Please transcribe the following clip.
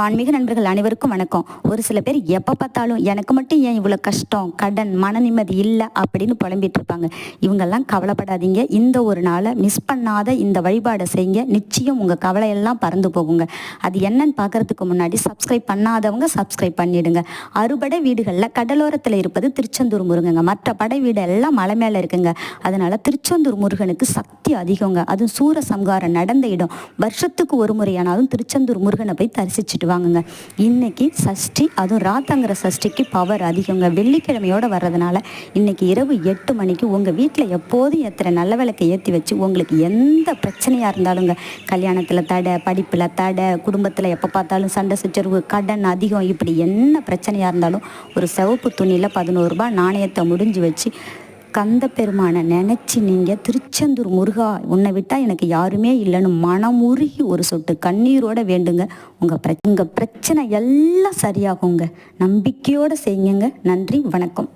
ஆன்மீக நண்பர்கள் அனைவருக்கும் வணக்கம். ஒரு சில பேர் எப்போ பார்த்தாலும் எனக்கு மட்டும் ஏன் இவ்வளோ கஷ்டம், கடன், மன நிம்மதி இல்லை அப்படின்னு புலம்பிட்டு இருப்பாங்க. இவங்கெல்லாம் கவலைப்படாதீங்க. இந்த ஒரு நாளை மிஸ் பண்ணாத இந்த வழிபாடை செய்யுங்க. நிச்சயம் உங்கள் கவலையெல்லாம் பறந்து போகுங்க. அது என்னன்னு பார்க்கறதுக்கு முன்னாடி சப்ஸ்கிரைப் பண்ணாதவங்க சப்ஸ்கிரைப் பண்ணிடுங்க. அறுபடை வீடுகளில் கடலோரத்தில் இருப்பது திருச்செந்தூர் முருகங்க. மற்ற படை வீடு எல்லாம் மலை மேலே இருக்குங்க. அதனால திருச்செந்தூர் முருகனுக்கு சக்தி அதிகங்க. அதுவும் சூர சம்காரம் நடந்த இடம். வருஷத்துக்கு ஒரு முறையானாலும் திருச்செந்தூர் முருகனை போய் தரிசிச்சுட்டு வாங்குங்க. இன்னைக்கு சஷ்டி, அதுவும் ராத்தங்கிற சஷ்டிக்கு பவர் அதிகங்க. வெள்ளிக்கிழமையோட வர்றதுனால இன்னைக்கு இரவு 8 மணிக்கு உங்கள் வீட்டில் எப்போதும் ஏற்றுற நல்ல விளக்கை ஏற்றி வச்சு உங்களுக்கு எந்த பிரச்சனையாக இருந்தாலுங்க, கல்யாணத்தில் தடை, படிப்பில் தடை, குடும்பத்தில் எப்போ பார்த்தாலும் சண்டை சச்சரவு, கடன் அதிகம், இப்படி என்ன பிரச்சனையாக இருந்தாலும் ஒரு சிவப்பு துணியில் 11 ரூபாய் நாணயத்தை முடிஞ்சு வச்சு கந்த பெருமானை நினச்சி நீங்கள் திருச்செந்தூர் முருகா உன்னை விட்டால் எனக்கு யாருமே இல்லைன்னு மனமுருகி ஒரு சொட்டு கண்ணீரோட வேண்டுங்க. உங்கள் பிரச்சனை எல்லாம் சரியாகுங்க. நம்பிக்கையோடு செய்யுங்க. நன்றி, வணக்கம்.